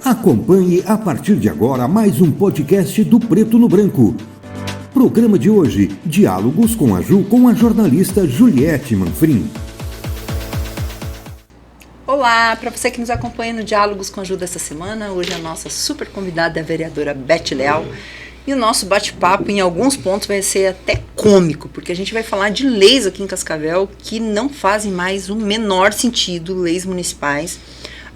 Acompanhe a partir de agora mais um podcast do Preto no Branco. Programa de hoje, Diálogos com a Ju, com a jornalista Juliette Manfrim. Olá, para você que nos acompanha no Diálogos com a Ju dessa semana, hoje a nossa super convidada é a vereadora Beth Leal. E o nosso bate-papo, em alguns pontos, vai ser até cômico, porque a gente vai falar de leis aqui em Cascavel que não fazem mais o menor sentido, leis municipais.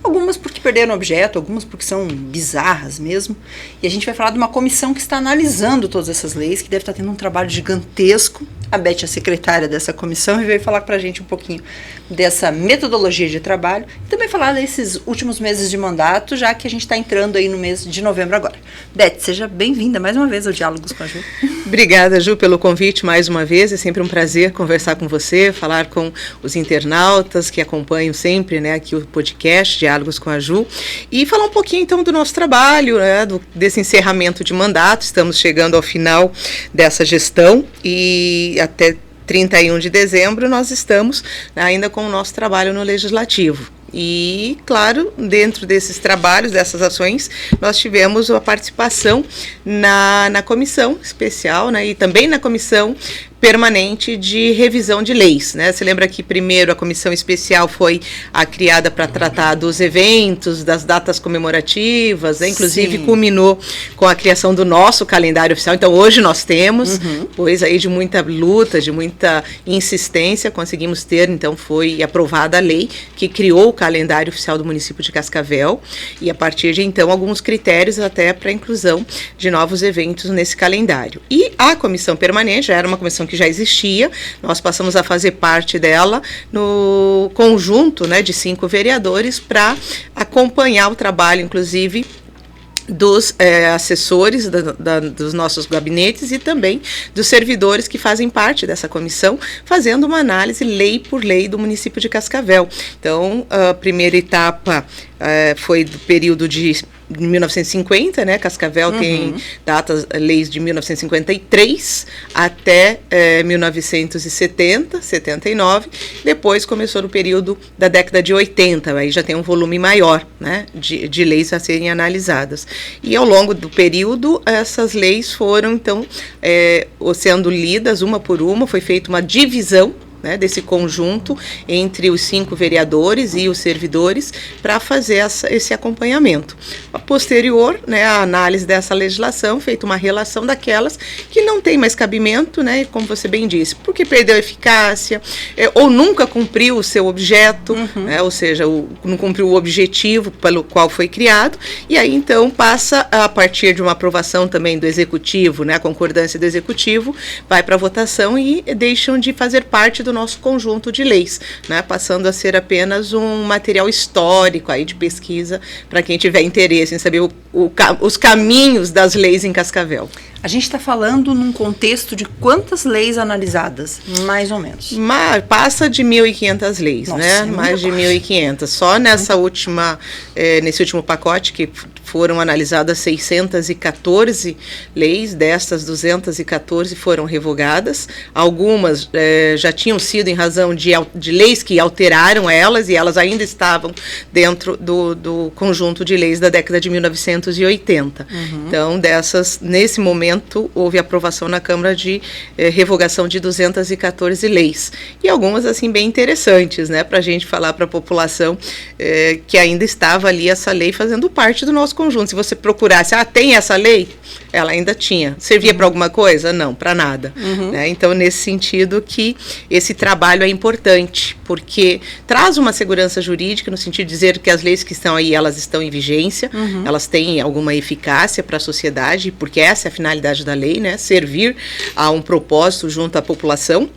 Algumas porque perderam objeto, algumas porque são bizarras mesmo. E a gente vai falar de uma comissão que está analisando todas essas leis, que deve estar tendo um trabalho gigantesco. A Beth é secretária dessa comissão e veio falar para a gente um pouquinho dessa metodologia de trabalho e também falar desses últimos meses de mandato, já que a gente está entrando aí no mês de novembro agora. Beth, seja bem-vinda mais uma vez ao Diálogos com a Ju. Obrigada, Ju, pelo convite mais uma vez. É sempre um prazer conversar com você, falar com os internautas que acompanham sempre, né, aqui o podcast Diálogos com a Ju e falar um pouquinho então do nosso trabalho, né, desse encerramento de mandato. Estamos chegando ao final dessa gestão e até 31 de dezembro nós estamos ainda com o nosso trabalho no Legislativo. E, claro, dentro desses trabalhos, dessas ações, nós tivemos a participação na comissão especial, né, e também na comissão permanente de revisão de leis, né? Você lembra que primeiro a comissão especial foi criada para tratar dos eventos, das datas comemorativas, né? Inclusive culminou com a criação do nosso calendário oficial. Então hoje nós temos, depois aí de muita luta, de muita insistência, conseguimos ter, então foi aprovada a lei que criou o calendário oficial do município de Cascavel e a partir de então alguns critérios até para a inclusão de novos eventos nesse calendário. E a comissão permanente já era uma comissão que já existia, nós passamos a fazer parte dela no conjunto, né, de 5 vereadores para acompanhar o trabalho, inclusive, dos assessores dos nossos gabinetes e também dos servidores que fazem parte dessa comissão, fazendo uma análise lei por lei do município de Cascavel. Então, a primeira etapa foi do período de 1950, né? Cascavel tem leis de 1953 até 1970, 79. Depois começou no período da década de 80, aí já tem um volume maior, né, de leis a serem analisadas. E ao longo do período, essas leis foram, então, sendo lidas uma por uma, foi feita uma divisão, né, desse conjunto entre os 5 vereadores e os servidores para fazer esse acompanhamento. A posterior, né, a análise dessa legislação, feita uma relação daquelas que não tem mais cabimento, né, como você bem disse, porque perdeu a eficácia, ou nunca cumpriu o seu objeto, né, ou seja, não cumpriu o objetivo pelo qual foi criado, e aí então passa a partir de uma aprovação também do Executivo, né, a concordância do Executivo, vai para a votação e deixam de fazer parte do nosso conjunto de leis, né, passando a ser apenas um material histórico aí de pesquisa para quem tiver interesse em saber os caminhos das leis em Cascavel. A gente está falando num contexto de quantas leis analisadas, mais ou menos? Passa de 1.500 leis, nossa, né? Mais de 1.500. Só nessa nesse último pacote que foram analisadas 614 leis, destas 214 foram revogadas. Algumas já tinham sido em razão de leis que alteraram elas e elas ainda estavam dentro do conjunto de leis da década de 1980. Então, nesse momento, houve aprovação na Câmara de revogação de 214 leis. E algumas, assim, bem interessantes, né, para a gente falar para a população que ainda estava ali essa lei fazendo parte do nosso conjunto. Se você procurasse, tem essa lei? Ela ainda tinha. Servia para alguma coisa? Não, para nada. Né? Então, nesse sentido que esse trabalho é importante, porque traz uma segurança jurídica, no sentido de dizer que as leis que estão aí, elas estão em vigência, elas têm alguma eficácia para a sociedade, porque essa é a finalidade da lei, né? Servir a um propósito junto à população.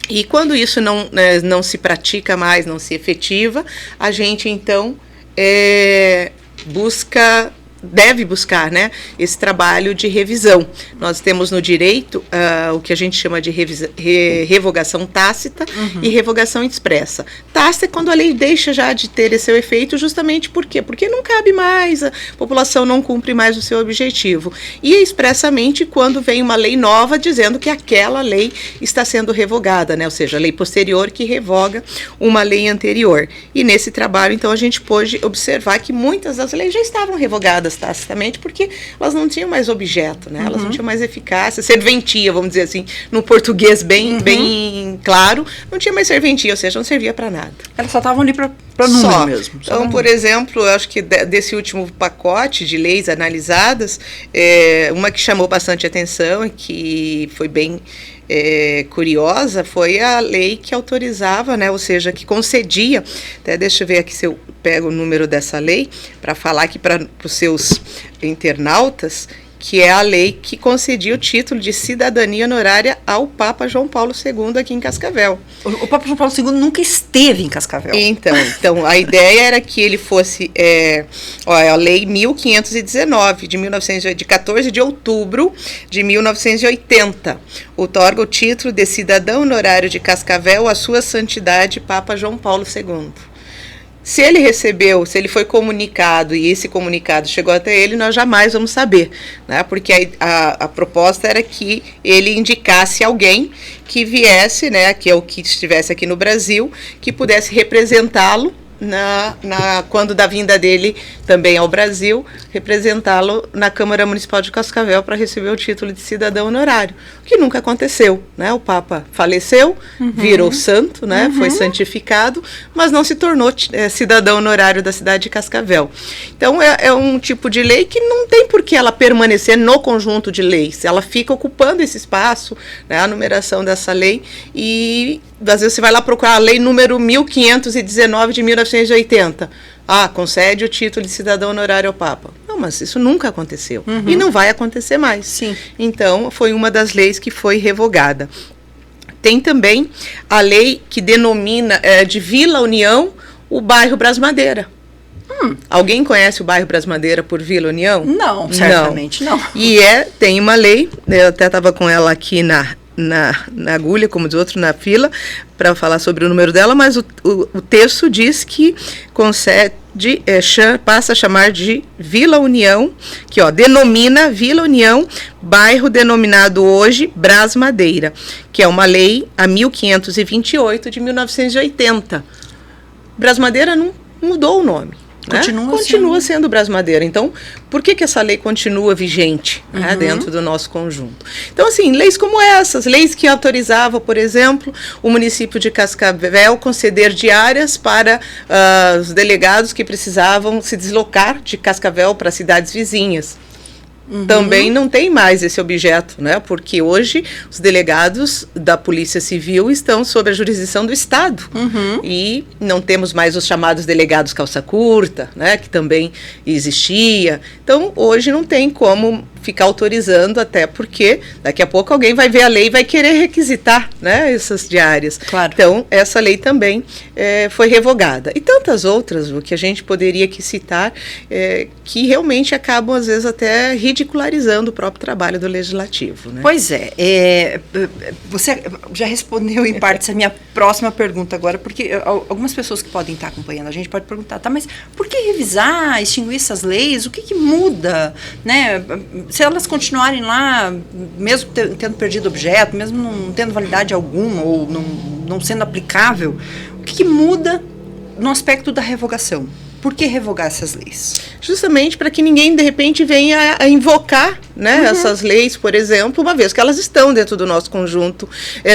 E quando isso não se pratica mais, não se efetiva, a gente, então, deve buscar, né, esse trabalho de revisão. Nós temos no direito o que a gente chama de revogação tácita e revogação expressa. passa quando a lei deixa já de ter esse seu efeito, justamente por quê? Porque não cabe mais, a população não cumpre mais o seu objetivo. E expressamente quando vem uma lei nova dizendo que aquela lei está sendo revogada, né? Ou seja, a lei posterior que revoga uma lei anterior. E nesse trabalho, então, a gente pôde observar que muitas das leis já estavam revogadas tacitamente porque elas não tinham mais objeto, né? Elas não tinham mais eficácia, serventia, vamos dizer assim, no português bem claro, não tinha mais serventia, ou seja, não servia para nada. Elas só estavam ali para número mesmo. Então, por exemplo, eu acho que desse último pacote de leis analisadas, uma que chamou bastante atenção e que foi bem curiosa foi a lei que autorizava, né, ou seja, que concedia, até deixa eu ver aqui se eu pego o número dessa lei, para falar aqui para os seus internautas, que é a lei que concedia o título de cidadania honorária ao Papa João Paulo II aqui em Cascavel. O Papa João Paulo II nunca esteve em Cascavel. Então a ideia era que ele fosse a Lei 1519, de 14 de outubro de 1980, outorga o título de cidadão honorário de Cascavel à sua santidade Papa João Paulo II. Se ele recebeu, se ele foi comunicado e esse comunicado chegou até ele, nós jamais vamos saber, né? Porque a proposta era que ele indicasse alguém que viesse, né, que é o que estivesse aqui no Brasil, que pudesse representá-lo quando da vinda dele também ao Brasil, representá-lo na Câmara Municipal de Cascavel para receber o título de cidadão honorário, o que nunca aconteceu, né? O Papa faleceu, virou santo, né? Foi santificado, mas não se tornou cidadão honorário da cidade de Cascavel. Então é um tipo de lei que não tem por que ela permanecer no conjunto de leis, ela fica ocupando esse espaço, né? A numeração dessa lei, e às vezes você vai lá procurar a lei número 1519 de 1980. Concede o título de cidadão honorário ao Papa. Não, mas isso nunca aconteceu. E não vai acontecer mais. Sim. Então, foi uma das leis que foi revogada. Tem também a lei que denomina de Vila União o bairro Brasmadeira. Alguém conhece o bairro Brasmadeira por Vila União? Não, certamente não. E tem uma lei, eu até estava com ela aqui na agulha, como diz outro, na fila, para falar sobre o número dela, mas o texto diz que concede, passa a chamar de Vila União, que denomina Vila União, bairro denominado hoje Brasmadeira, que é uma lei a 1528 de 1980. Brasmadeira não mudou o nome. Continua sendo Brasmadeira. Então, por que essa lei continua vigente, né, dentro do nosso conjunto? Então, assim, leis como essas, leis que autorizavam, por exemplo, o município de Cascavel conceder diárias para os delegados que precisavam se deslocar de Cascavel para cidades vizinhas. Também não tem mais esse objeto, né? Porque hoje os delegados da Polícia Civil estão sob a jurisdição do Estado. E não temos mais os chamados delegados calça curta, né? Que também existia. Então, hoje não tem como ficar autorizando, até porque daqui a pouco alguém vai ver a lei e vai querer requisitar, né, essas diárias. Claro. Então, essa lei também foi revogada. E tantas outras, o que a gente poderia aqui citar, que realmente acabam, às vezes, até ridicularizando o próprio trabalho do Legislativo, né? Pois você já respondeu em parte essa minha próxima pergunta agora, porque algumas pessoas que podem estar acompanhando a gente podem perguntar, mas por que revisar, extinguir essas leis? O que muda, né? Se elas continuarem lá, mesmo tendo perdido objeto, mesmo não tendo validade alguma ou não sendo aplicável, o que muda no aspecto da revogação? Por que revogar essas leis? Justamente para que ninguém, de repente, venha a invocar, né, essas leis, por exemplo, uma vez que elas estão dentro do nosso conjunto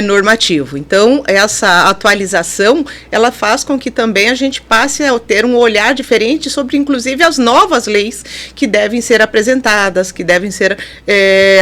normativo. Então, essa atualização, ela faz com que também a gente passe a ter um olhar diferente sobre, inclusive, as novas leis que devem ser apresentadas, que devem ser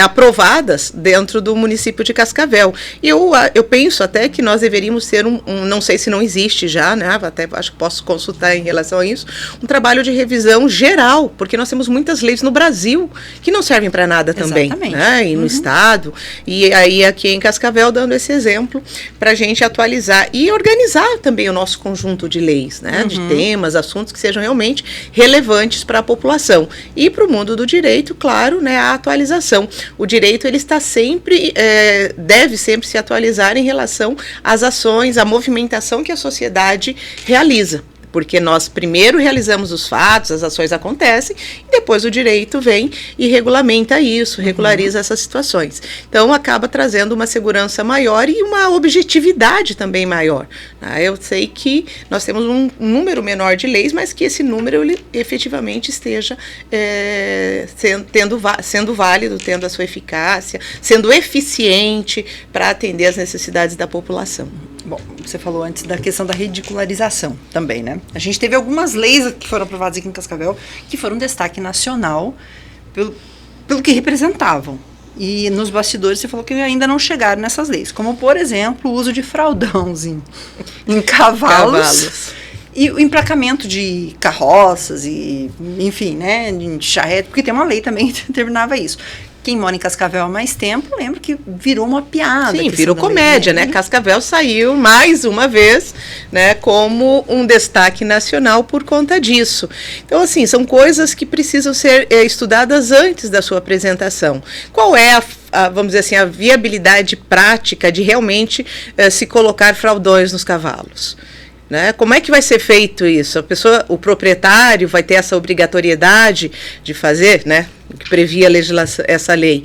aprovadas dentro do município de Cascavel. E eu penso até que nós deveríamos ter não sei se não existe já, né, até acho que posso consultar em relação a isso, um trabalho de revisão geral, porque nós temos muitas leis no Brasil que não servem para Granada também, né? E no estado, e aí aqui em Cascavel dando esse exemplo para a gente atualizar e organizar também o nosso conjunto de leis, né? De temas, assuntos que sejam realmente relevantes para a população. E para o mundo do direito, claro, né? A atualização. O direito, ele está sempre, deve sempre se atualizar em relação às ações, à movimentação que a sociedade realiza. Porque nós primeiro realizamos os fatos, as ações acontecem, e depois o direito vem e regulamenta isso, regulariza essas situações. Então, acaba trazendo uma segurança maior e uma objetividade também maior. Eu sei que nós temos um número menor de leis, mas que esse número ele, efetivamente esteja sendo válido, tendo a sua eficácia, sendo eficiente para atender às necessidades da população. Bom, você falou antes da questão da ridicularização também, né? A gente teve algumas leis que foram aprovadas aqui em Cascavel que foram destaque nacional pelo que representavam. E nos bastidores você falou que ainda não chegaram nessas leis, como, por exemplo, o uso de fraldões em cavalos. E o emplacamento de carroças e, enfim, né, de charrete, porque tem uma lei também que determinava isso. Quem mora em Cascavel há mais tempo, lembra que virou uma piada. Sim, virou comédia, né? Cascavel saiu mais uma vez, né, como um destaque nacional por conta disso. Então, assim, são coisas que precisam ser estudadas antes da sua apresentação. Qual é vamos dizer assim, a viabilidade prática de realmente se colocar fraldões nos cavalos? Né? Como é que vai ser feito isso? O proprietário vai ter essa obrigatoriedade de fazer, né? Que previa a legislação, essa lei.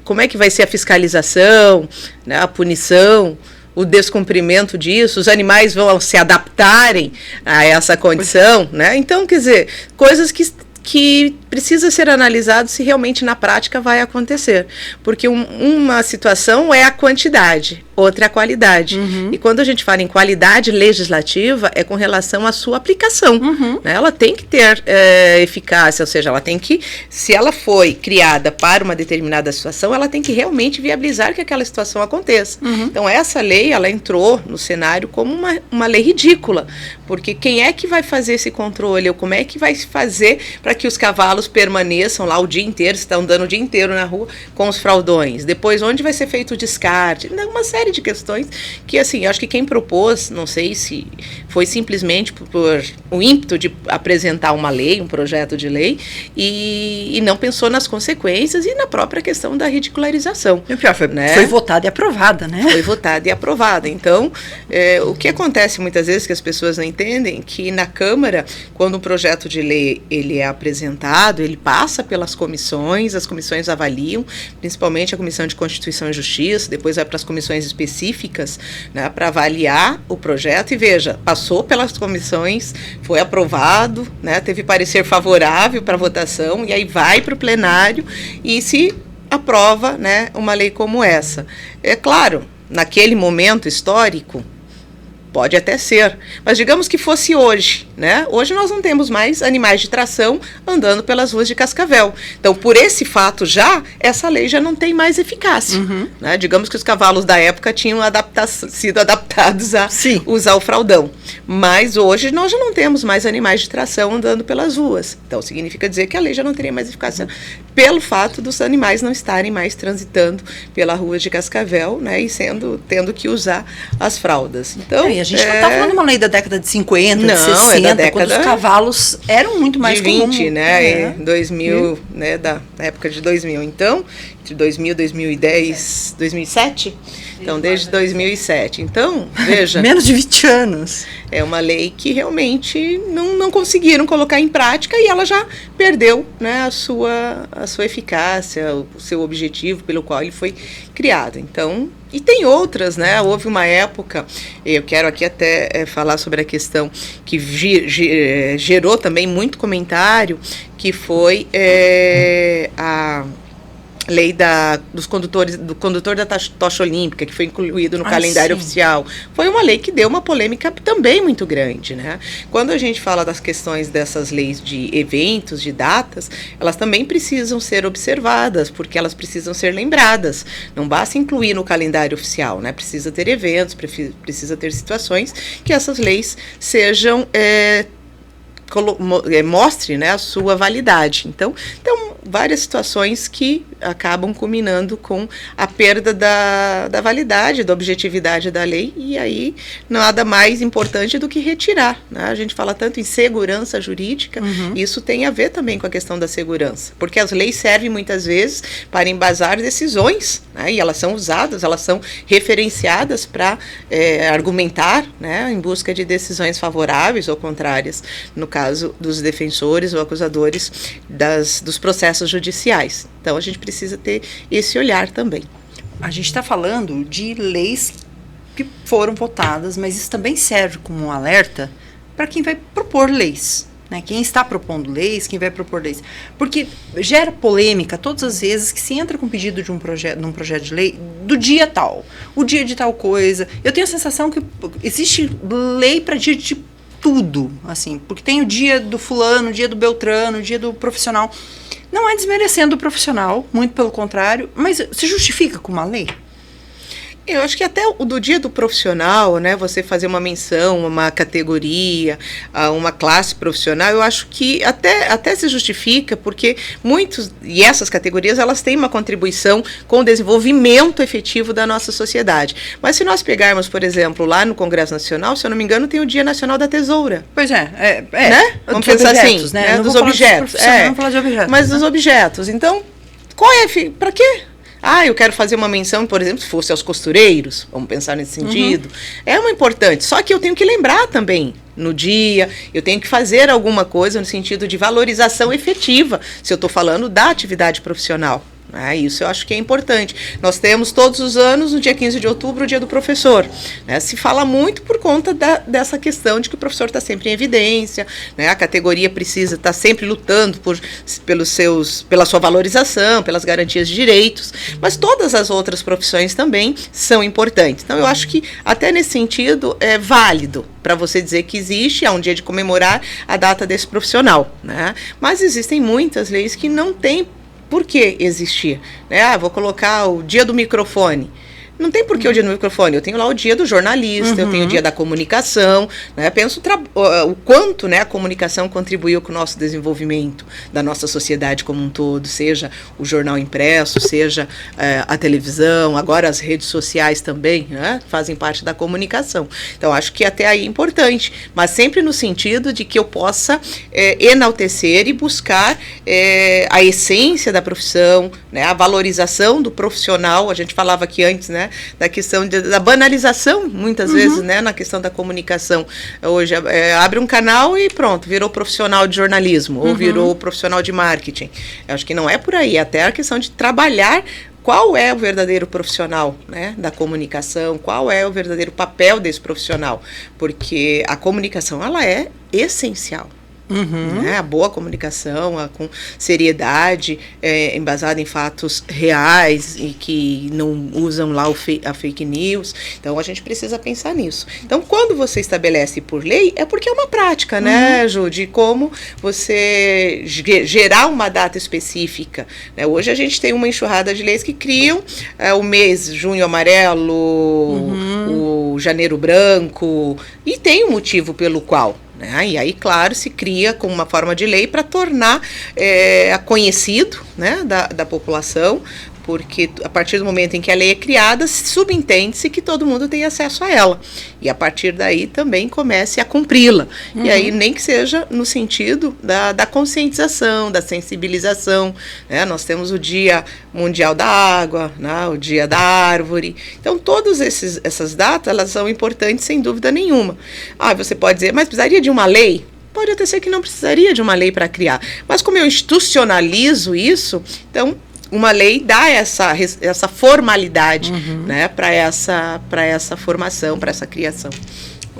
Como é que vai ser a fiscalização, né? A punição, o descumprimento disso? Os animais vão se adaptarem a essa condição, né? Então, quer dizer, coisas que precisa ser analisado se realmente na prática vai acontecer. Porque uma situação é a quantidade, outra é a qualidade. E quando a gente fala em qualidade legislativa, é com relação à sua aplicação. Né? Ela tem que ter eficácia, ou seja, ela tem que, se ela foi criada para uma determinada situação, ela tem que realmente viabilizar que aquela situação aconteça. Então, essa lei, ela entrou no cenário como uma lei ridícula, porque quem é que vai fazer esse controle, ou como é que vai fazer para que os cavalos permaneçam lá o dia inteiro, estão andando o dia inteiro na rua com os fraldões? Depois, onde vai ser feito o descarte? Uma série de questões que, assim, eu acho que quem propôs, não sei se foi simplesmente por o ímpeto de apresentar uma lei, um projeto de lei, e não pensou nas consequências e na própria questão da ridicularização. E o pior, foi votada e aprovada, né? Foi votada e aprovada. Então, o que acontece muitas vezes que as pessoas não entendem, que na Câmara, quando um projeto de lei ele é apresentado, ele passa pelas comissões, as comissões avaliam, principalmente a Comissão de Constituição e Justiça, depois vai para as comissões específicas, né, para avaliar o projeto, e veja, passou pelas comissões, foi aprovado, né, teve parecer favorável para votação, e aí vai para o plenário e se aprova, né, uma lei como essa. É claro, naquele momento histórico, pode até ser, mas digamos que fosse hoje, né? Hoje nós não temos mais animais de tração andando pelas ruas de Cascavel. Então, por esse fato já, essa lei já não tem mais eficácia. Né? Digamos que os cavalos da época tinham sido adaptados a usar o fraldão. Mas hoje nós já não temos mais animais de tração andando pelas ruas. Então, significa dizer que a lei já não teria mais eficácia pelo fato dos animais não estarem mais transitando pela rua de Cascavel, né? E tendo que usar as fraldas. Então, a gente não está falando de uma lei da década de 50, de 60, quando os cavalos eram muito mais comuns. De 20, né? 2000, né? Da época de 2000. Então, entre 2000 e 2010, 2007? Então, desde 2007. Então, veja... Menos de 20 anos. É uma lei que realmente não conseguiram colocar em prática e ela já perdeu, né, a sua eficácia, o seu objetivo pelo qual ele foi criado. Então, e tem outras, né? Houve uma época, eu quero aqui até falar sobre a questão que gerou também muito comentário, que foi a lei do condutor da tocha olímpica, que foi incluído no calendário oficial. Foi uma lei que deu uma polêmica também muito grande, né? Quando a gente fala das questões dessas leis de eventos, de datas, elas também precisam ser observadas, porque elas precisam ser lembradas. Não basta incluir no calendário oficial, né? Precisa ter eventos, precisa ter situações que essas leis sejam... mostre, né, a sua validade. Então, várias situações que acabam culminando com a perda da validade, da objetividade da lei, e aí nada mais importante do que retirar, né? A gente fala tanto em segurança jurídica, isso tem a ver também com a questão da segurança, porque as leis servem muitas vezes para embasar decisões, né? E elas são usadas, elas são referenciadas para argumentar, né, em busca de decisões favoráveis ou contrárias, no caso dos defensores ou acusadores dos processos judiciais. Então, a gente precisa ter esse olhar também. A gente está falando de leis que foram votadas, mas isso também serve como um alerta para quem vai propor leis, né? Quem está propondo leis, quem vai propor leis. Porque gera polêmica todas as vezes que se entra com pedido de um projeto de lei do dia tal, o dia de tal coisa. Eu tenho a sensação que existe lei para dia de tudo, assim, porque tem o dia do fulano, o dia do beltrano, o dia do profissional. Não é desmerecendo o profissional, muito pelo contrário, mas se justifica com uma lei? Eu acho que até o do dia do profissional, né, você fazer uma menção, uma categoria, uma classe profissional, eu acho que até se justifica, porque e essas categorias, elas têm uma contribuição com o desenvolvimento efetivo da nossa sociedade. Mas se nós pegarmos, por exemplo, lá no Congresso Nacional, se eu não me engano, tem o Dia Nacional da Tesoura. Pois é. Né? Vamos pensar objetos, assim, né? Dos objetos. Vamos falar de objetos. Mas dos objetos. Então, para quê? Eu quero fazer uma menção, por exemplo, se fosse aos costureiros, vamos pensar nesse sentido. É uma importante, só que eu tenho que lembrar também, no dia, eu tenho que fazer alguma coisa no sentido de valorização efetiva, se eu estou falando da atividade profissional. Isso eu acho que é importante. Nós temos todos os anos, no dia 15 de outubro, o dia do professor. Né? Se fala muito por conta dessa questão de que o professor está sempre em evidência, né? A categoria precisa estar sempre lutando pela sua valorização, pelas garantias de direitos, mas todas as outras profissões também são importantes. Então, eu acho que até nesse sentido é válido para você dizer que existe, é um dia de comemorar a data desse profissional. Né? Mas existem muitas leis que não têm por que existir? Né? Vou colocar o dia do microfone. Não tem por que o dia do microfone. Eu tenho lá o dia do jornalista, eu tenho o dia da comunicação. Né? Penso o quanto, né, a comunicação contribuiu com o nosso desenvolvimento da nossa sociedade como um todo, seja o jornal impresso, seja a televisão, agora as redes sociais também, né, fazem parte da comunicação. Então, acho que até aí é importante, mas sempre no sentido de que eu possa enaltecer e buscar a essência da profissão, né, a valorização do profissional. A gente falava aqui antes, né, da questão da banalização, muitas vezes, né, na questão da comunicação. Hoje abre um canal e pronto, virou profissional de jornalismo, ou virou profissional de marketing. Eu acho que não é por aí, até a questão de trabalhar qual é o verdadeiro profissional, né, da comunicação, qual é o verdadeiro papel desse profissional, porque a comunicação, ela é essencial. Né? A boa comunicação, com seriedade, embasada em fatos reais e que não usam lá a fake news. Então, a gente precisa pensar nisso. Então, quando você estabelece por lei, é porque é uma prática, né, Ju, de como você gerar uma data específica. Né? Hoje, a gente tem uma enxurrada de leis que criam o mês junho amarelo, o janeiro branco, e tem um motivo pelo qual. Né? E aí, claro, se cria como uma forma de lei para tornar conhecido, né, da população, porque a partir do momento em que a lei é criada, subentende-se que todo mundo tem acesso a ela. E a partir daí também comece a cumpri-la. E aí nem que seja no sentido da conscientização, da sensibilização. Né? Nós temos o Dia Mundial da Água, né? O Dia da Árvore. Então, todas essas datas, elas são importantes sem dúvida nenhuma. Você pode dizer, mas precisaria de uma lei? Pode até ser que não precisaria de uma lei para criar. Mas como eu institucionalizo isso, então uma lei dá essa formalidade, né, para essa formação, para essa criação.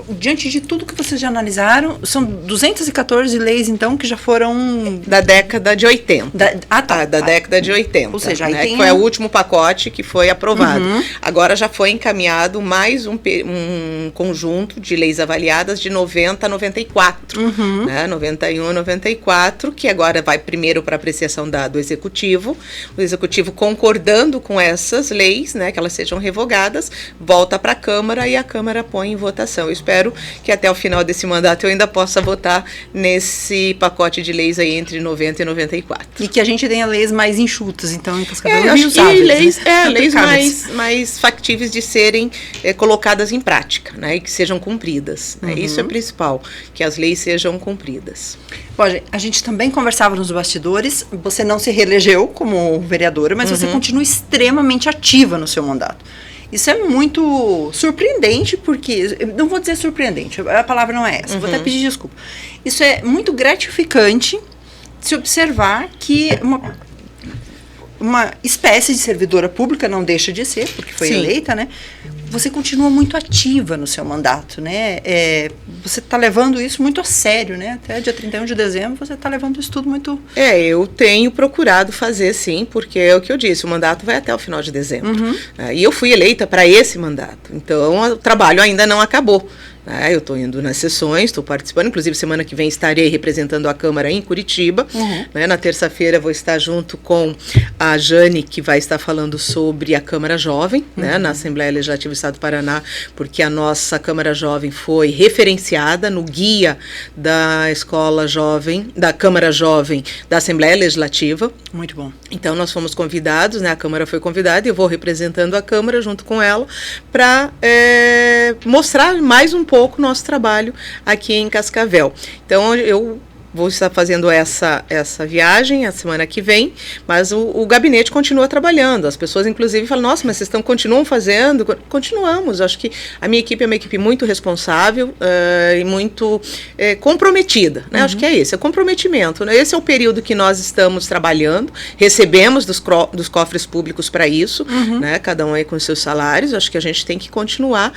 Diante de tudo que vocês já analisaram, são 214 leis, então, que já foram... Da década de 80. Da década de 80. Ou seja, aí né, tem... que foi o último pacote que foi aprovado. Agora já foi encaminhado mais um conjunto de leis avaliadas de 90 a 94. Né, 91 a 94, que agora vai primeiro para apreciação do Executivo. O Executivo concordando com essas leis, né, que elas sejam revogadas, volta para a Câmara e a Câmara põe em votação. Eu espero espero que até o final desse mandato eu ainda possa votar nesse pacote de leis aí entre 90 e 94. E que a gente tenha leis mais enxutas, então, em Cascavel Eu acho que leis, né? leis mais factíveis de serem colocadas em prática, né, e que sejam cumpridas. Né? Isso é principal, que as leis sejam cumpridas. Bom, a gente também conversava nos bastidores, você não se reelegeu como vereadora, mas você continua extremamente ativa no seu mandato. Isso é muito surpreendente, porque, não vou dizer surpreendente, a palavra não é essa, vou até pedir desculpa. Isso é muito gratificante se observar que uma espécie de servidora pública, não deixa de ser, porque foi eleita, né? Você continua muito ativa no seu mandato, né? Você está levando isso muito a sério, né? Até dia 31 de dezembro você está levando isso tudo muito... Eu tenho procurado fazer, sim, porque é o que eu disse, o mandato vai até o final de dezembro. E eu fui eleita para esse mandato, então o trabalho ainda não acabou. Eu estou indo nas sessões, estou participando, inclusive semana que vem estarei representando a Câmara em Curitiba. Na terça-feira vou estar junto com a Jane, que vai estar falando sobre a Câmara Jovem, né, na Assembleia Legislativa do Estado do Paraná, porque a nossa Câmara Jovem foi referenciada no guia da Escola Jovem, da Câmara Jovem da Assembleia Legislativa. Muito bom. Então nós fomos convidados, né, a Câmara foi convidada e eu vou representando a Câmara junto com ela para mostrar mais um pouco o nosso trabalho aqui em Cascavel. Então eu vou estar fazendo essa viagem a semana que vem, mas o gabinete continua trabalhando. As pessoas, inclusive, falam, nossa, mas vocês continuam fazendo? Continuamos. Acho que a minha equipe é uma equipe muito responsável e muito comprometida. Né? Acho que é esse, é comprometimento. Né? Esse é o período que nós estamos trabalhando, recebemos dos cofres públicos para isso, né? Cada um aí com seus salários. Acho que a gente tem que continuar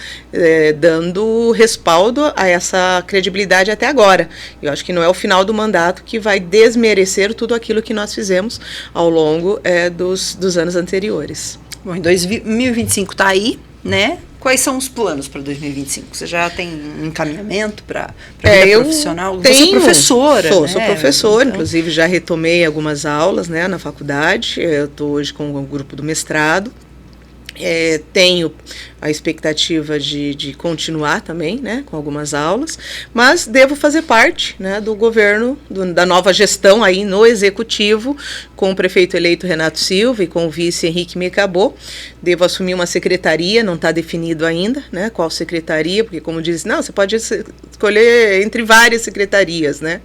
dando respaldo a essa credibilidade até agora. Eu acho que não é o final do mandato que vai desmerecer tudo aquilo que nós fizemos ao longo dos anos anteriores. Bom, em 2025 está aí, né? Quais são os planos para 2025? Você já tem um encaminhamento para a vida profissional? Você é professora, sou né? Professora, então, inclusive já retomei algumas aulas, né, na faculdade. Eu estou hoje com o grupo do mestrado. Tenho a expectativa de continuar também, né, com algumas aulas, mas devo fazer parte, né, do governo, da nova gestão aí no executivo, com o prefeito eleito Renato Silva e com o vice Henrique Mecabô. Devo assumir uma secretaria, não está definido ainda, né, qual secretaria, porque como diz, não, você pode escolher entre várias secretarias, né,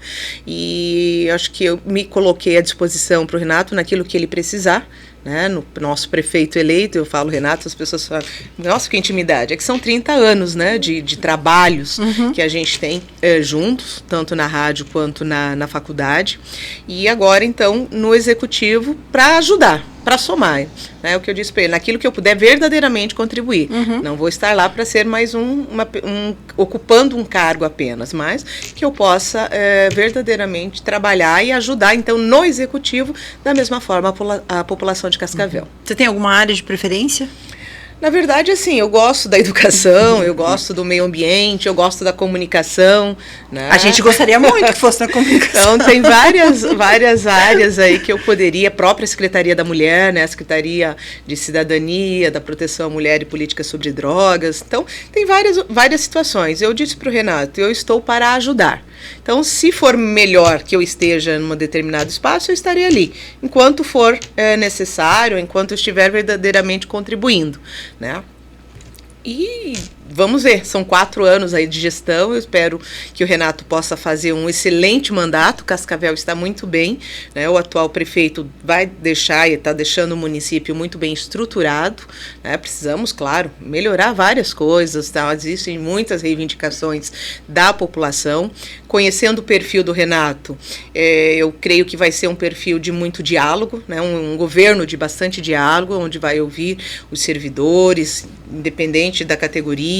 e acho que eu me coloquei à disposição para o Renato naquilo que ele precisar. Né, no nosso prefeito eleito, eu falo Renato, as pessoas falam, nossa, que intimidade, é que são 30 anos, né, de trabalhos que a gente tem juntos, tanto na rádio quanto na faculdade, e agora então no executivo para ajudar, para somar, né, o que eu disse para ele, naquilo que eu puder verdadeiramente contribuir. Não vou estar lá para ser mais ocupando um cargo apenas, mas que eu possa verdadeiramente trabalhar e ajudar então no executivo da mesma forma a população de Cascavel. Você tem alguma área de preferência? Na verdade, assim, eu gosto da educação, eu gosto do meio ambiente, eu gosto da comunicação, né? A gente gostaria muito que fosse na comunicação. Então, tem várias áreas aí que eu poderia, a própria Secretaria da Mulher, né, a Secretaria de Cidadania, da Proteção à Mulher e Política sobre Drogas. Então, tem várias situações. Eu disse para o Renato, eu estou para ajudar. Então, se for melhor que eu esteja num determinado espaço, eu estarei ali, enquanto for necessário, enquanto eu estiver verdadeiramente contribuindo, né? E vamos ver, são 4 anos aí de gestão, eu espero que o Renato possa fazer um excelente mandato. Cascavel está muito bem, né? O atual prefeito vai deixar e está deixando o município muito bem estruturado, né? Precisamos, claro, melhorar várias coisas, tá? Existem muitas reivindicações da população. Conhecendo o perfil do Renato, eu creio que vai ser um perfil de muito diálogo, né? Um governo de bastante diálogo, onde vai ouvir os servidores, independente da categoria,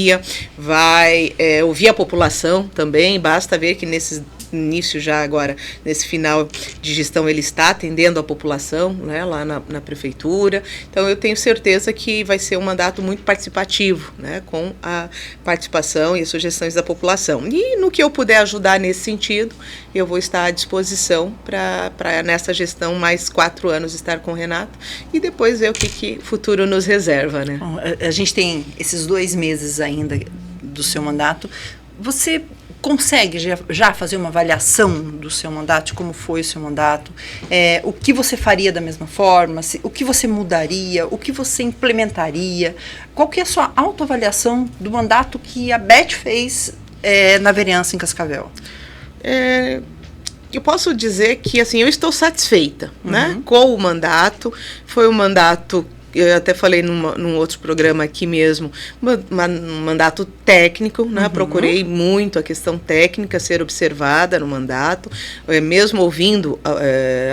vai ouvir a população também. Basta ver que nesse início já agora, nesse final de gestão, ele está atendendo a população, né, lá na prefeitura. Então eu tenho certeza que vai ser um mandato muito participativo, né, com a participação e as sugestões da população. E no que eu puder ajudar nesse sentido, eu vou estar à disposição para nessa gestão mais 4 anos estar com o Renato e depois ver o que o futuro nos reserva, né? A gente tem esses 2 meses ainda do seu mandato. Você consegue já fazer uma avaliação do seu mandato, de como foi o seu mandato, o que você faria da mesma forma, o que você mudaria, o que você implementaria, qual que é a sua autoavaliação do mandato que a Beth fez na vereança em Cascavel? Eu posso dizer que assim, eu estou satisfeita, né, com o mandato. Foi um mandato, eu até falei num outro programa aqui mesmo, um mandato técnico, né? Procurei muito a questão técnica ser observada no mandato, mesmo ouvindo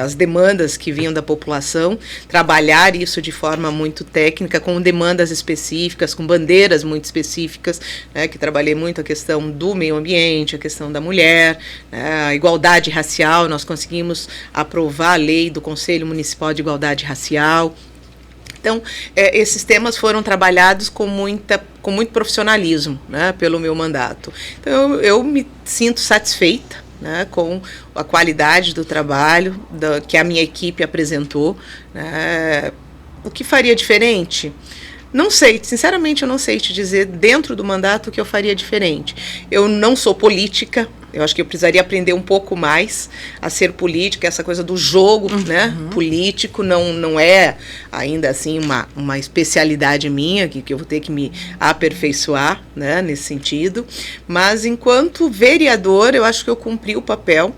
as demandas que vinham da população, trabalhar isso de forma muito técnica, com demandas específicas, com bandeiras muito específicas, né? Que trabalhei muito a questão do meio ambiente, a questão da mulher, a igualdade racial. Nós conseguimos aprovar a lei do Conselho Municipal de Igualdade Racial. Então, esses temas foram trabalhados com muito profissionalismo, né, pelo meu mandato. Então, eu me sinto satisfeita, né, com a qualidade do trabalho que a minha equipe apresentou, né. O que faria diferente? Não sei, sinceramente eu não sei te dizer dentro do mandato o que eu faria diferente. Eu não sou política, eu acho que eu precisaria aprender um pouco mais a ser política, essa coisa do jogo, né, político não é ainda assim uma especialidade minha, que eu vou ter que me aperfeiçoar, né, nesse sentido. Mas enquanto vereador, eu acho que eu cumpri o papel,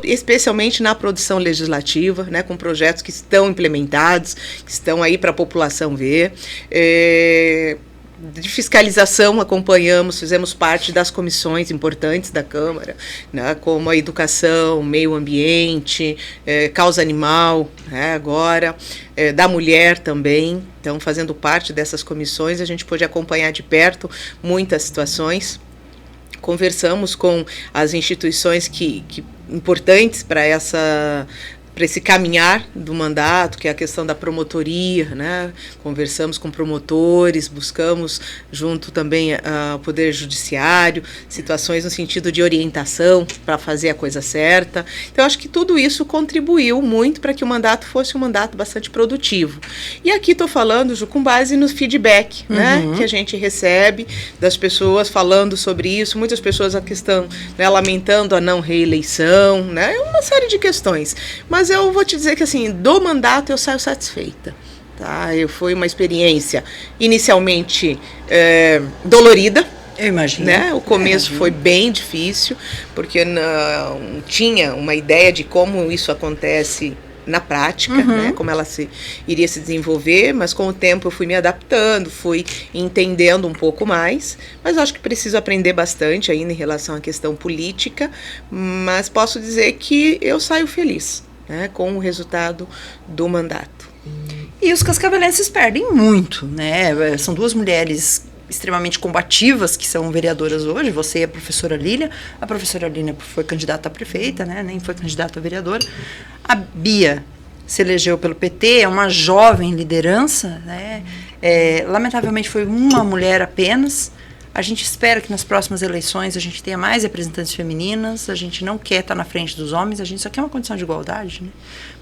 especialmente na produção legislativa, né, com projetos que estão implementados, que estão aí para a população ver. De fiscalização acompanhamos, fizemos parte das comissões importantes da Câmara, né, como a educação, meio ambiente, causa animal, né, agora, da mulher também. Então, fazendo parte dessas comissões, a gente pôde acompanhar de perto muitas situações. Conversamos com as instituições que importantes para esse caminhar do mandato, que é a questão da promotoria, né? Conversamos com promotores, buscamos junto também ao Poder Judiciário, situações no sentido de orientação para fazer a coisa certa. Então, acho que tudo isso contribuiu muito para que o mandato fosse um mandato bastante produtivo. E aqui estou falando, Ju, com base no feedback, né, que a gente recebe das pessoas falando sobre isso, muitas pessoas a questão, né, lamentando a não reeleição, né, uma série de questões. Mas eu vou te dizer que, assim, do mandato eu saio satisfeita, tá? Foi uma experiência inicialmente dolorida. Eu imagino. Né? O começo foi bem difícil, porque não tinha uma ideia de como isso acontece na prática, né, como ela iria se desenvolver, mas com o tempo eu fui me adaptando, fui entendendo um pouco mais, mas acho que preciso aprender bastante ainda em relação à questão política, mas posso dizer que eu saio feliz, né, com o resultado do mandato. E os cascavelenses perdem muito, né? São duas mulheres extremamente combativas que são vereadoras hoje, você e a professora Lília. A professora Lília foi candidata a prefeita, né? Nem foi candidata a vereadora. A Bia se elegeu pelo PT, é uma jovem liderança, né? Lamentavelmente foi uma mulher apenas. A gente espera que nas próximas eleições a gente tenha mais representantes femininas, a gente não quer estar na frente dos homens, a gente só quer uma condição de igualdade, né?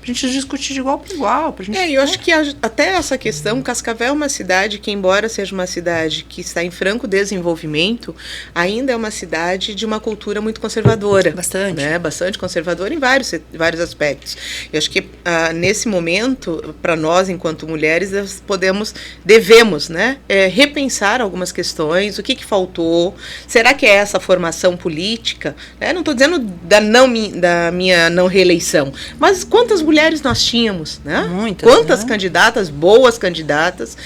Pra gente discutir de igual para igual. Eu acho que até essa questão, Cascavel é uma cidade que, embora seja uma cidade que está em franco desenvolvimento, ainda é uma cidade de uma cultura muito conservadora. Bastante. Né? Bastante conservadora em vários aspectos. Eu acho que, nesse momento, para nós, enquanto mulheres, devemos, né, repensar algumas questões, o que faltou, será que é essa formação política? Não estou dizendo da minha não reeleição, mas quantas mulheres nós tínhamos, né? Muitas, quantas né? Candidatas, boas candidatas,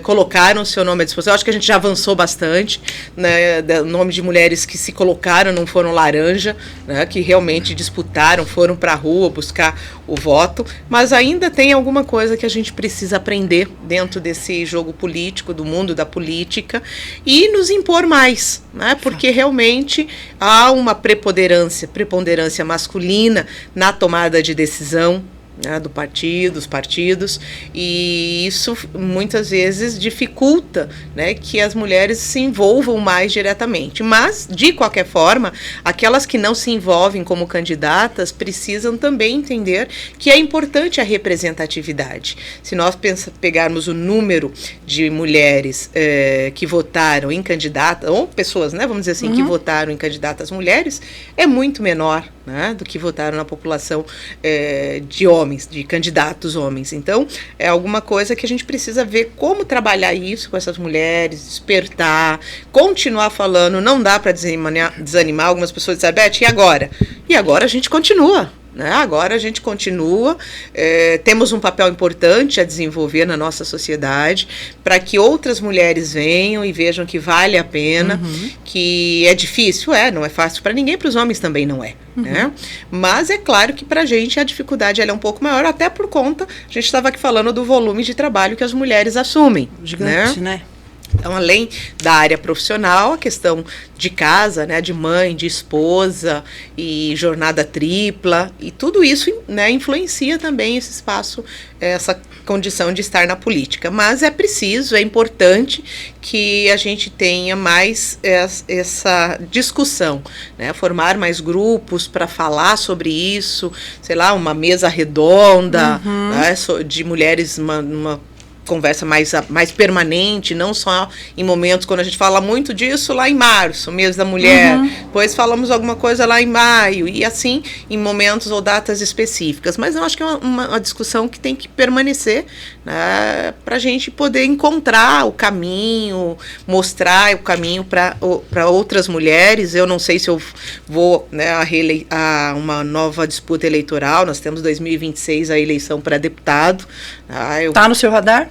colocaram o seu nome à disposição. Eu acho que a gente já avançou bastante, né? O nome de mulheres que se colocaram não foram laranja, né? Que realmente disputaram, foram para a rua buscar o voto, mas ainda tem alguma coisa que a gente precisa aprender dentro desse jogo político, do mundo da política, e nos impor mais, né? Porque realmente há uma preponderância masculina na tomada de decisão, né, dos partidos, e isso muitas vezes dificulta, né, que as mulheres se envolvam mais diretamente. Mas, de qualquer forma, aquelas que não se envolvem como candidatas precisam também entender que é importante a representatividade. Se nós pegarmos o número de mulheres que votaram em candidatas, ou pessoas, né, vamos dizer assim, que votaram em candidatas mulheres, é muito menor, né, do que votaram na população de homens, de candidatos homens. Então, é alguma coisa que a gente precisa ver como trabalhar isso com essas mulheres, despertar, continuar falando. Não dá para desanimar. Algumas pessoas dizem, Beth, e agora? E agora a gente continua. Né? Agora a gente continua, temos um papel importante a desenvolver na nossa sociedade para que outras mulheres venham e vejam que vale a pena, que é difícil, não é fácil para ninguém, para os homens também não é. Né? Mas é claro que para a gente a dificuldade ela é um pouco maior, até por conta, a gente estava aqui falando do volume de trabalho que as mulheres assumem. Gigante, né? Então, além da área profissional, a questão de casa, né, de mãe, de esposa e jornada tripla, e tudo isso, né, influencia também esse espaço, essa condição de estar na política. Mas é preciso, é importante que a gente tenha mais essa discussão, né, formar mais grupos para falar sobre isso, sei lá, uma mesa redonda, né, de mulheres, uma conversa mais permanente, não só em momentos quando a gente fala muito disso lá em março, mês da mulher, depois falamos alguma coisa lá em maio, e assim em momentos ou datas específicas. Mas eu acho que é uma discussão que tem que permanecer, né, para a gente poder encontrar o caminho, mostrar o caminho para outras mulheres. Eu não sei se eu vou, né, a uma nova disputa eleitoral. Nós temos 2026 a eleição para deputado. Tá no seu radar?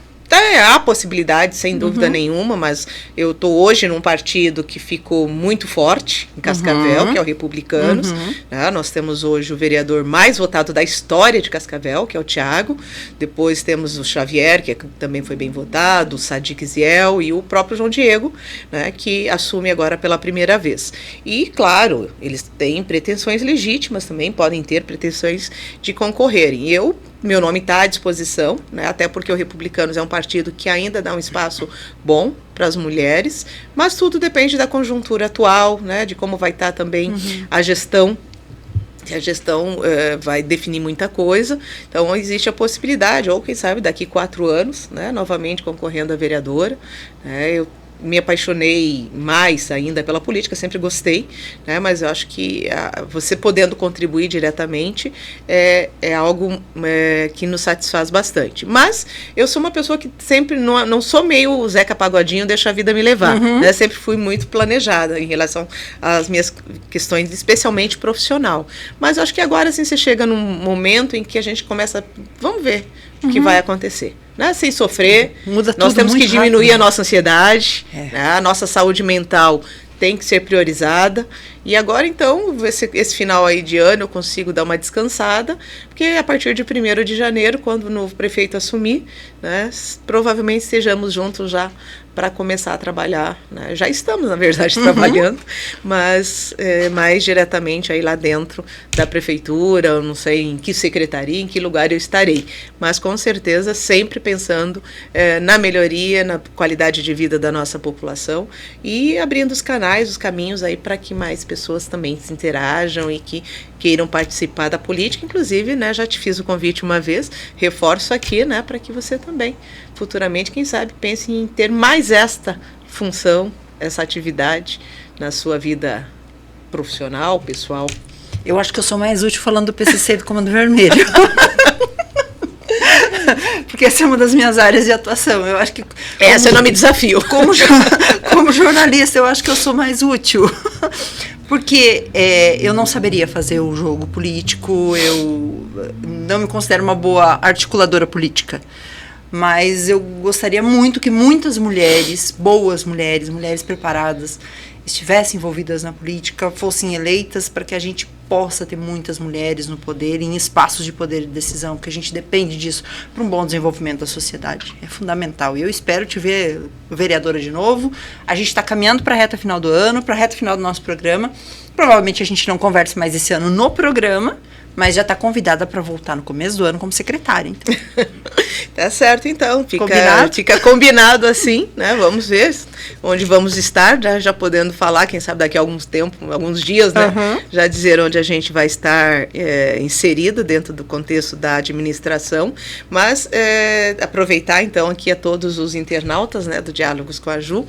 Há possibilidade, sem dúvida nenhuma, mas eu estou hoje num partido que ficou muito forte em Cascavel, que é o Republicanos. Né? Nós temos hoje o vereador mais votado da história de Cascavel, que é o Thiago. Depois temos o Xavier, que também foi bem votado, o Sadiq Ziel e o próprio João Diego, né, que assume agora pela primeira vez. E, claro, eles têm pretensões legítimas também, podem ter pretensões de concorrerem. Meu nome está à disposição, né, até porque o Republicanos é um partido que ainda dá um espaço bom para as mulheres, mas tudo depende da conjuntura atual, né, de como vai estar também a gestão. A gestão vai definir muita coisa, então existe a possibilidade, ou quem sabe daqui 4 anos, né, novamente concorrendo a vereadora. Eu me apaixonei mais ainda pela política, sempre gostei, né, mas eu acho que você podendo contribuir diretamente é algo que nos satisfaz bastante. Mas eu sou uma pessoa que sempre não sou meio Zeca Pagodinho, deixa a vida me levar. Né, sempre fui muito planejada em relação às minhas questões, especialmente profissional. Mas eu acho que agora assim, você chega num momento em que a gente começa, vamos ver o que vai acontecer. Né? Sem sofrer, nós temos que diminuir a nossa ansiedade, né? A nossa saúde mental tem que ser priorizada. E agora, então, esse final aí de ano eu consigo dar uma descansada, porque a partir de 1º de janeiro, quando o novo prefeito assumir, né, provavelmente estejamos juntos já para começar a trabalhar. Né? Já estamos, na verdade, trabalhando, mas mais diretamente aí lá dentro da prefeitura, eu não sei em que secretaria, em que lugar eu estarei, mas com certeza sempre pensando na melhoria, na qualidade de vida da nossa população e abrindo os canais, os caminhos aí para que mais pessoas também se interajam e que queiram participar da política. Inclusive, né, já te fiz o convite uma vez, reforço aqui, né, para que você também, futuramente, quem sabe, pense em ter mais esta função, essa atividade na sua vida profissional, pessoal. Eu acho que eu sou mais útil falando do PCC do Comando Vermelho. Porque essa é uma das minhas áreas de atuação. Eu acho que esse é o nome desafio. Como jornalista, eu acho que eu sou mais útil. Porque eu não saberia fazer o jogo político, eu não me considero uma boa articuladora política. Mas eu gostaria muito que muitas mulheres, boas mulheres, mulheres preparadas, estivessem envolvidas na política, fossem eleitas, para que a gente possa ter muitas mulheres no poder, em espaços de poder de decisão, porque a gente depende disso para um bom desenvolvimento da sociedade. É fundamental. E eu espero te ver vereadora de novo. A gente está caminhando para a reta final do ano, para a reta final do nosso programa. Provavelmente a gente não converse mais esse ano no programa, mas já está convidada para voltar no começo do ano como secretária. Então. Tá certo, então. Combinado? Fica combinado assim, né? Vamos ver onde vamos estar, já podendo falar, quem sabe daqui a alguns dias, né? Já dizer onde a gente vai estar inserido dentro do contexto da administração. Mas aproveitar, então, aqui a todos os internautas, né, do Diálogos com a Ju,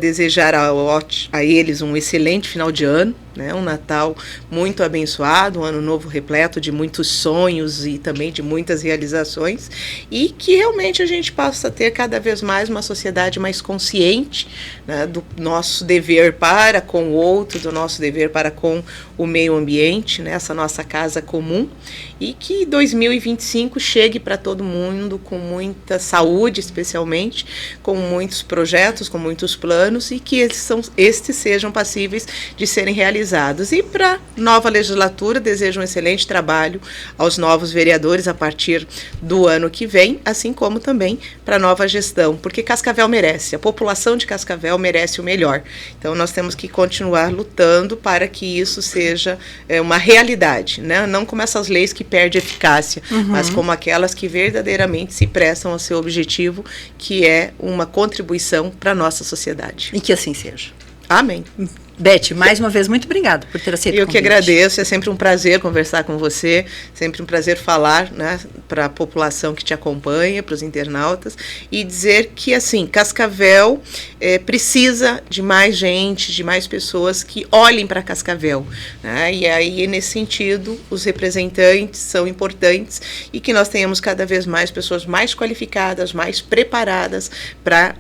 desejar a eles um excelente final de ano, né, um Natal muito abençoado, um ano novo repleto de muitos sonhos e também de muitas realizações, e que realmente a gente possa ter cada vez mais uma sociedade mais consciente, né, do nosso dever para com o outro, do nosso dever para com o meio ambiente, né, essa nossa casa comum, e que 2025 chegue para todo mundo com muita saúde, especialmente, com muitos projetos, com muitos planos, e que estes sejam passíveis de serem realizados. E para nova legislatura, desejo um excelente trabalho aos novos vereadores a partir do ano que vem, assim como também para a nova gestão, porque Cascavel merece, a população de Cascavel merece o melhor. Então nós temos que continuar lutando para que isso seja uma realidade, né? Não como essas leis que perdem eficácia, mas como aquelas que verdadeiramente se prestam ao seu objetivo, que é uma contribuição para a nossa sociedade. E que assim seja. Amém. Beth, mais uma vez, muito obrigada por ter aceito o convite. Eu que agradeço, é sempre um prazer conversar com você, sempre um prazer falar, né, para a população que te acompanha, para os internautas, e dizer que, assim, Cascavel precisa de mais gente, de mais pessoas que olhem para Cascavel, né, e aí, nesse sentido, os representantes são importantes e que nós tenhamos cada vez mais pessoas mais qualificadas, mais preparadas para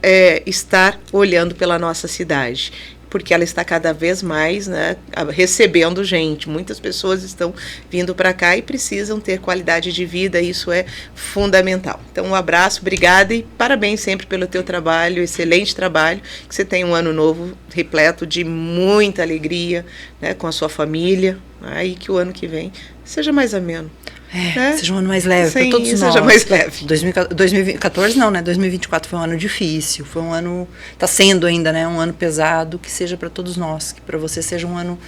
estar olhando pela nossa cidade, porque ela está cada vez mais, né, recebendo gente. Muitas pessoas estão vindo para cá e precisam ter qualidade de vida, isso é fundamental. Então, um abraço, obrigada e parabéns sempre pelo teu trabalho, excelente trabalho, que você tenha um ano novo repleto de muita alegria, né, com a sua família, né, e que o ano que vem seja mais ameno. Né? Seja um ano mais leve para todos nós. Seja mais leve. 2014 não, né? 2024 foi um ano difícil, foi um ano, está sendo ainda, né? Um ano pesado, que seja para todos nós, que para você seja um ano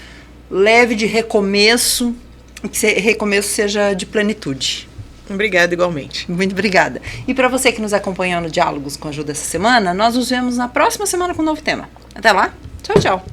leve de recomeço, e que recomeço seja de plenitude. Obrigada igualmente. Muito obrigada. E para você que nos acompanhou no Diálogos com a Ju dessa semana, nós nos vemos na próxima semana com um novo tema. Até lá, tchau, tchau.